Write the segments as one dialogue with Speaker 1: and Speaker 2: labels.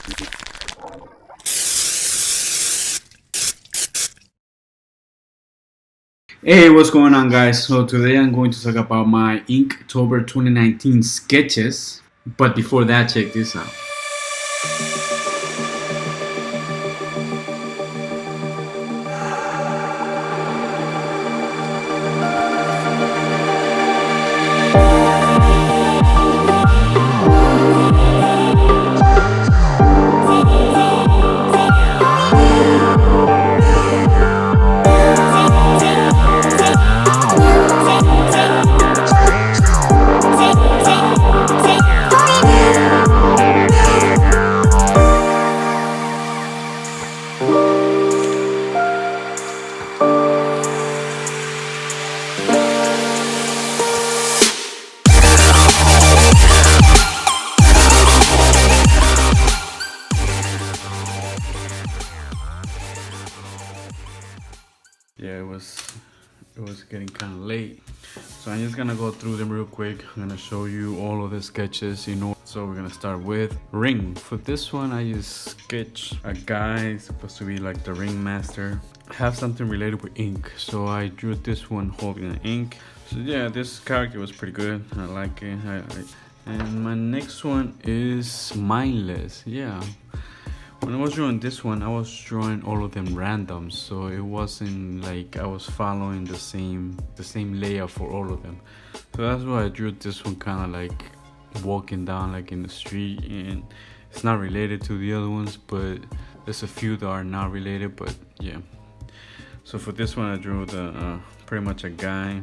Speaker 1: Hey, what's going on, guys? So today I'm going to talk about my Inktober 2019 sketches. But before that, check this out. Yeah, it was getting kind of late, so I'm just gonna go through them real quick. I'm gonna show you all of the sketches, so we're gonna start with ring. For this one, I just sketch a guy supposed to be like the ring master, have something related with ink, so I drew this one holding an ink. So yeah, this character was pretty good. I like it. And my next one is mindless. Yeah, when I was drawing this one, I was drawing all of them random, so it wasn't like I was following the same layout for all of them. So that's why I drew this one kind of like walking down like in the street, and it's not related to the other ones, but there's a few that are not related. But yeah, so for this one I drew the pretty much a guy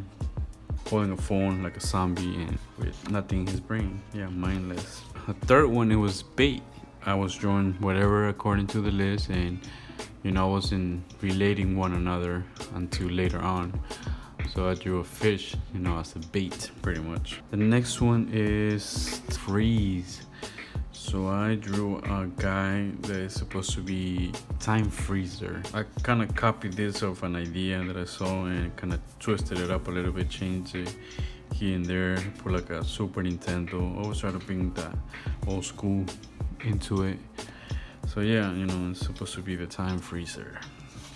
Speaker 1: holding a phone like a zombie and with nothing in his brain. Yeah, mindless. The third one, it was bait. I was drawing whatever according to the list, and I wasn't relating one another until later on. So I drew a fish, as a bait, pretty much. The next one is freeze. So I drew a guy that is supposed to be time freezer. I kind of copied this off an idea that I saw and kind of twisted it up a little bit, changed it here and there, put like a Super Nintendo. Always try to bring that old school into it. So yeah, it's supposed to be the time freezer.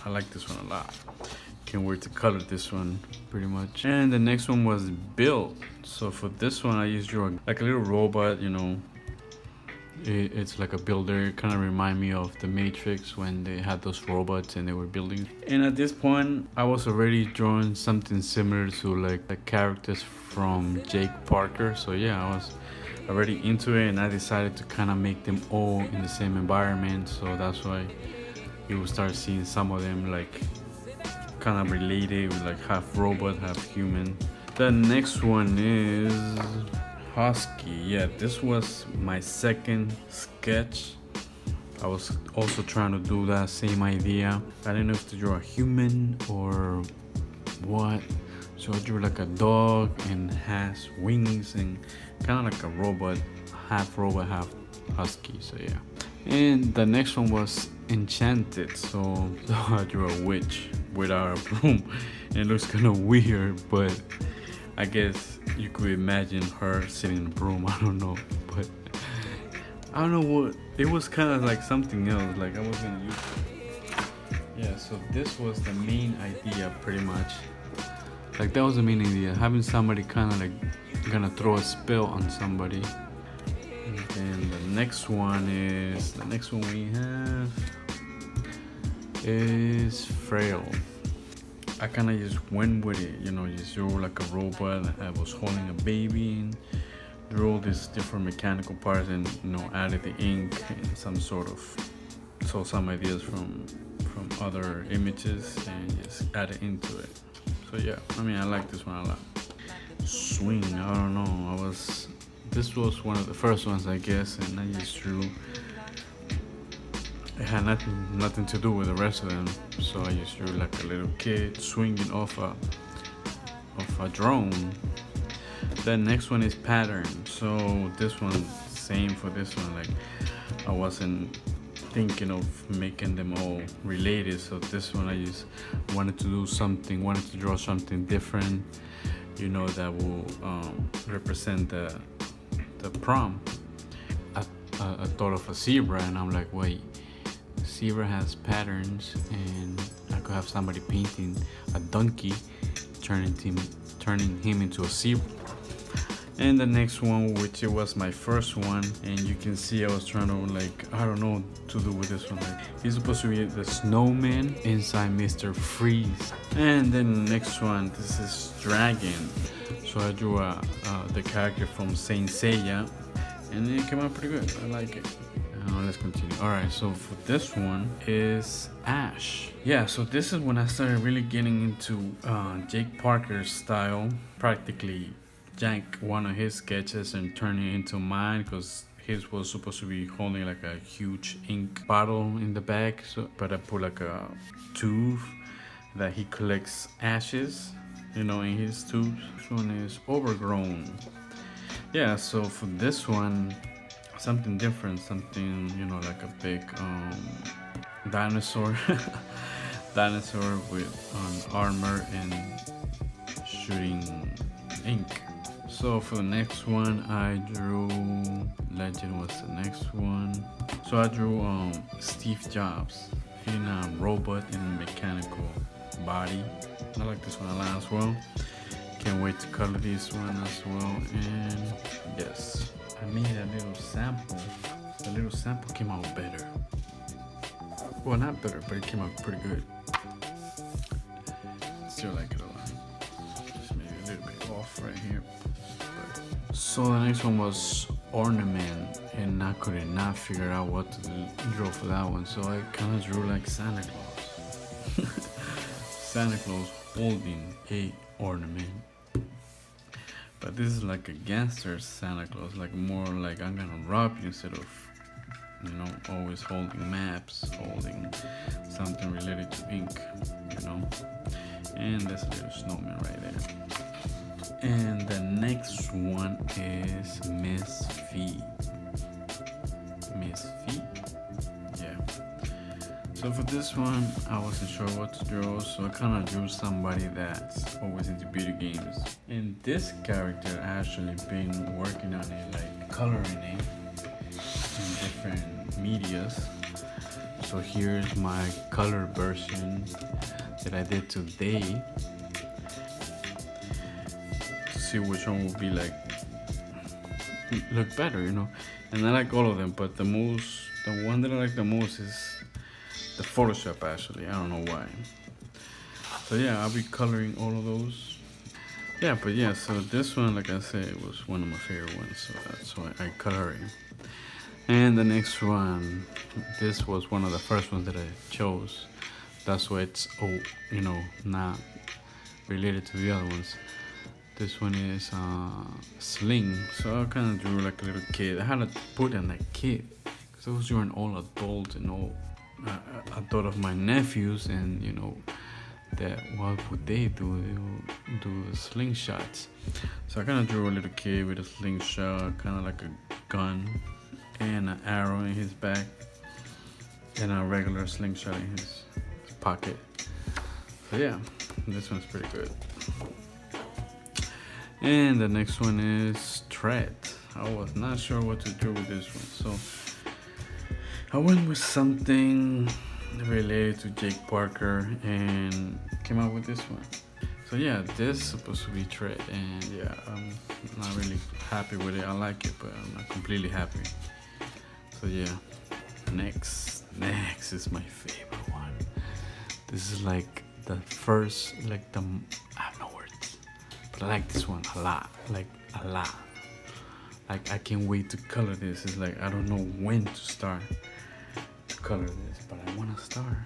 Speaker 1: I like this one a lot. Can't wait to color this one pretty much. And the next one was build. So for this one, I just drew like a little robot. It's like a builder. It kind of remind me of the Matrix when they had those robots and they were building. And at this point, I was already drawing something similar to like the characters from Jake Parker. So yeah, I was already into it, and I decided to kind of make them all in the same environment. So that's why you will start seeing some of them like kind of related with like half robot, half human. The next one is husky. Yeah, this was my second sketch. I was also trying to do that same idea. I didn't know if to draw a human or what, so I drew like a dog and has wings and kind of like a robot, half husky. So yeah. And the next one was enchanted. So I drew a witch without a broom. It looks kind of weird, but I guess you could imagine her sitting in a broom. I don't know, but I don't know what it was. Kind of like something else. Like I was gonna use it. Yeah. So this was the main idea, pretty much. Like that was the main idea. Having somebody kind of like gonna throw a spell on somebody. And then the next one we have is frail. I kind of just went with it, just drew like a robot that was holding a baby, and drew all these different mechanical parts, and added the ink and some ideas from other images and just added into it. So yeah, I like this one a lot. Swing, I don't know. This was one of the first ones, I guess, and I just drew. It had nothing to do with the rest of them, so I just drew like a little kid swinging off a drone. The next one is pattern. So this one, same for this one. Like I wasn't thinking of making them all related, so this one I just wanted to draw something different, that will represent the prom. I thought of a zebra, and I'm like, wait, zebra has patterns, and I could have somebody painting a donkey, turning him into a zebra. And the next one, which it was my first one, and you can see I was trying to, like, I don't know to do with this one. Like, he's supposed to be the snowman inside Mr. Freeze. And then the next one, this is Dragon. So I drew the character from Saint Seiya, and it came out pretty good. I like it. Let's continue. Alright, so for this one is Ash. Yeah, so this is when I started really getting into Jake Parker's style. Practically jank one of his sketches and turn it into mine, because his was supposed to be holding like a huge ink bottle in the back. So, but I put like a tube that he collects ashes, you know, in his tubes. This one is Overgrown. Yeah, so for this one, something different, something, you know, like a big dinosaur, dinosaur with armor and shooting ink. So for the next one, I drew Legend was the next one. So I drew Steve Jobs in a robot and mechanical body. I like this one a lot as well. Can't wait to color this one as well. And yes, I made a little sample. The little sample came out better. Well, not better, but it came out pretty good. Still like it a lot. Just maybe a little bit off right here. So the next one was Ornament, and I could not figure out what to draw for that one. So I kind of drew like Santa Claus. Santa Claus holding a ornament. But this is like a gangster Santa Claus, like more like I'm gonna rob you instead of, you know, always holding maps, holding something related to ink, you know. And there's a little snowman right there. And the next one is Miss Feet. Miss Feet? Yeah. So for this one, I wasn't sure what to draw, so I kind of drew somebody that's always into video games. And this character, I actually been working on it, like coloring it in different medias. So here's my color version that I did today. See which one will be like look better, you know. And I like all of them, but the one that I like the most is the Photoshop. Actually, I don't know why. So yeah, I'll be coloring all of those. Yeah, but yeah, so this one, like I said, it was one of my favorite ones, so that's why I color it. And the next one, this was one of the first ones that I chose. That's why it's you know, not related to the other ones. This one is Sling. So I kind of drew like a little kid. I had to put in a kid because I was drawing all adults and all. I thought of my nephews, and you know that what would they do? They will do the slingshots. So I kind of drew a little kid with a slingshot, kind of like a gun, and an arrow in his back, and a regular slingshot in his pocket. So yeah, this one's pretty good. And the next one is Tread. I was not sure what to do with this one, so I went with something related to Jake Parker and came up with this one. So yeah, this is supposed to be Tread, and yeah, I'm not really happy with it. I like it, but I'm not completely happy. So yeah, next is my favorite one. This is like the first, like the, I have no words, but I like this one a lot, like a lot. Like I can't wait to color this. It's like I don't know when to start to color this, but I want to start.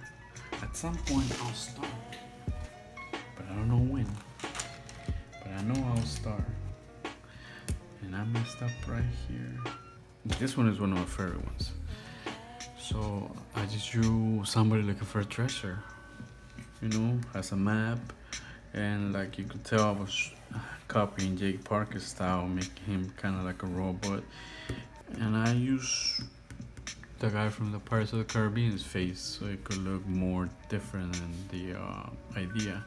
Speaker 1: At some point I'll start, but I don't know when. But I know I'll start. And I messed up right here. This one is one of my favorite ones. So I just drew somebody looking for a treasure, you know, as a map. And like you could tell, I was copying Jake Parker's style, making him kind of like a robot. And I used the guy from the Pirates of the Caribbean's face so it could look more different than the idea.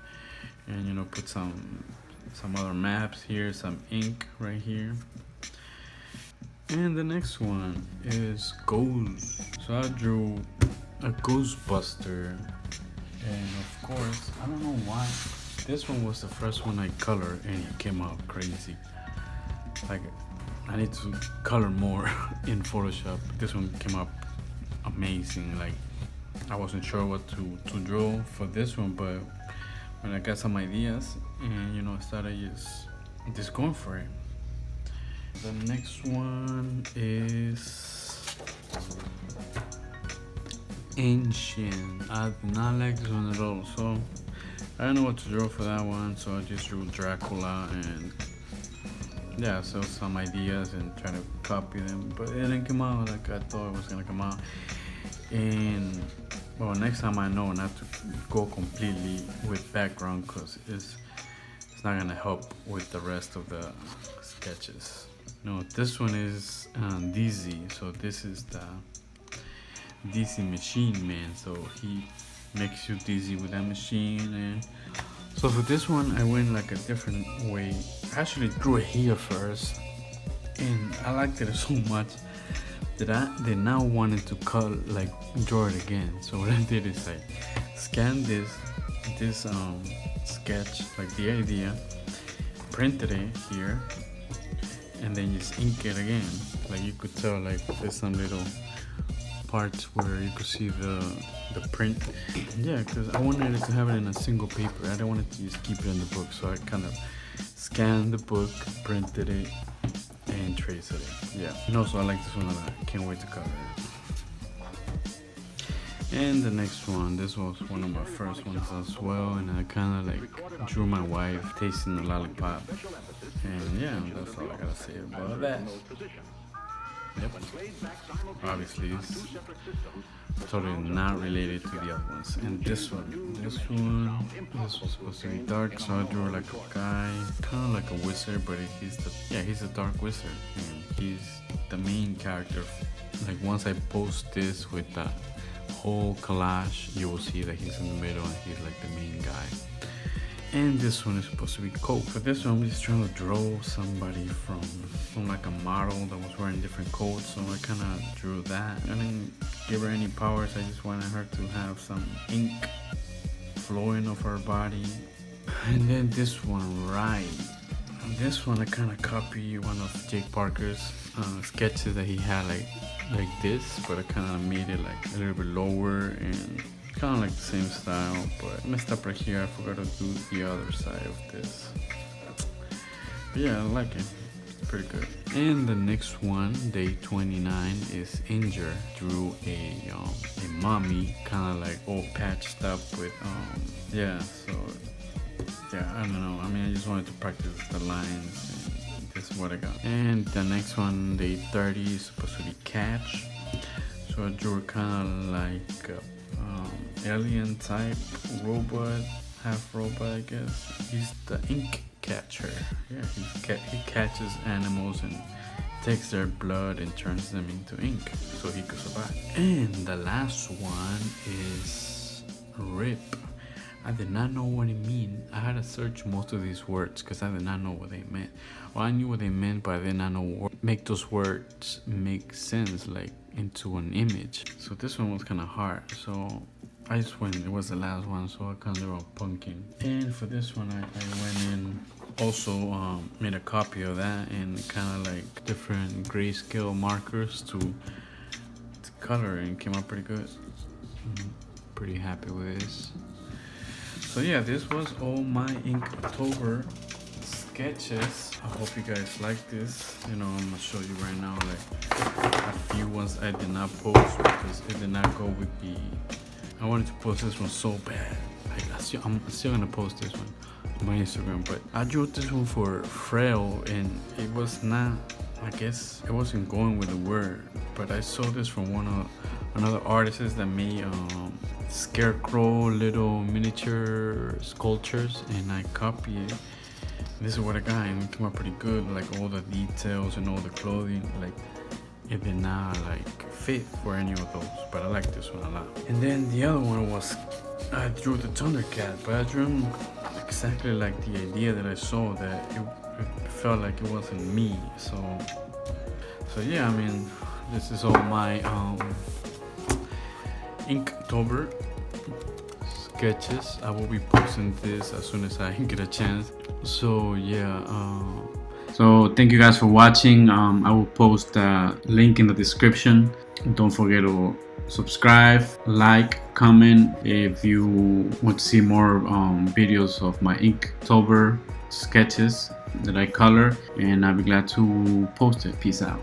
Speaker 1: And you know, put some other maps here, some ink right here. And the next one is Ghost. So I drew a Ghostbuster, and of course, I don't know why. This one was the first one I colored, and it came out crazy. Like, I need to color more in Photoshop. This one came out amazing. Like, I wasn't sure what to draw for this one, but when I got some ideas, and I started just going for it. The next one is Ancient. I did not like this one at all, so I don't know what to draw for that one, so I just drew Dracula, and yeah, so some ideas and try to copy them, but it didn't come out like I thought it was gonna come out. And well, next time I know not to go completely with background, because it's not gonna help with the rest of the sketches. No, this one is Dizzy. So this is the Dizzy machine man. So he makes you dizzy with that machine. And so for this one, I went like a different way. I actually drew it here first, and I liked it so much that I now wanted to draw it again. So what I did is I scanned this sketch, like the idea, printed it here, and then just ink it again. Like you could tell, like there's some little parts where you could see the print. Yeah, because I wanted it to have it in a single paper. I didn't want it to just keep it in the book, so I kind of scanned the book, printed it, and traced it. Yeah, and also I like this one a lot. I can't wait to cover it. And the next one, this was one of my first ones as well, and I kind of like drew my wife tasting the lollipop. And yeah, that's all I gotta say about that. Yep. Obviously, it's totally not related to the other ones. And this was supposed to be dark, so I drew like a guy, kind of like a wizard, but he's a dark wizard, and he's the main character. Like once I post this with the whole collage, you will see that he's in the middle and he's like the main guy. And this one is supposed to be coat. For this one, I'm just trying to draw somebody from like a model that was wearing different coats, so I kind of drew that. I didn't give her any powers, I just wanted her to have some ink flowing off her body. And then this one, right. This one I kind of copied one of Jake Parker's sketches that he had like this, but I kind of made it like a little bit lower and kind of like the same style, but I messed up right here. I forgot to do the other side of this. But yeah, I like it. It's pretty good. And the next one, day 29, is Injure. Drew a mommy, kind of like all patched up with yeah. So yeah, I don't know. I mean, I just wanted to practice the lines, and this is what I got. And the next one, day 30, is supposed to be Catch. So I drew kind of like alien type robot, half robot, I guess. He's the ink catcher. Yeah, he catches animals and takes their blood and turns them into ink so he could survive. And the last one is Rip. I did not know what it meant. I had to search most of these words because I did not know what they meant. Well, I knew what they meant, but I did not know what make those words make sense, like into an image. So this one was kind of hard. So I just went, it was the last one, so I kind of drew a pumpkin. And for this one, I went in, also made a copy of that and kind of like different grayscale markers to color, and came out pretty good. I'm pretty happy with this. So yeah, this was all my Inktober sketches. I hope you guys like this. I'm gonna show you right now like a few ones I did not post because it did not go with the. I wanted to post this one so bad. I'm still gonna post this one on my Instagram, but I drew this one for Frail, and it was not. I guess it wasn't going with the word, but I saw this from another artist that made scarecrow little miniature sculptures, and I copied it. This is what I got, and it came out pretty good. Like all the details and all the clothing, like it did not like fit for any of those, but I like this one a lot. And then the other one was I drew the Thundercat, but I drew him exactly like the idea that I saw, that it felt like it wasn't me. So So yeah, I mean, this is all my Inktober sketches. I will be posting this as soon as I get a chance. So yeah, so thank you guys for watching. I will post a link in the description. Don't forget to subscribe, like, comment if you want to see more videos of my Inktober sketches that I color, and I'll be glad to post it. Peace out.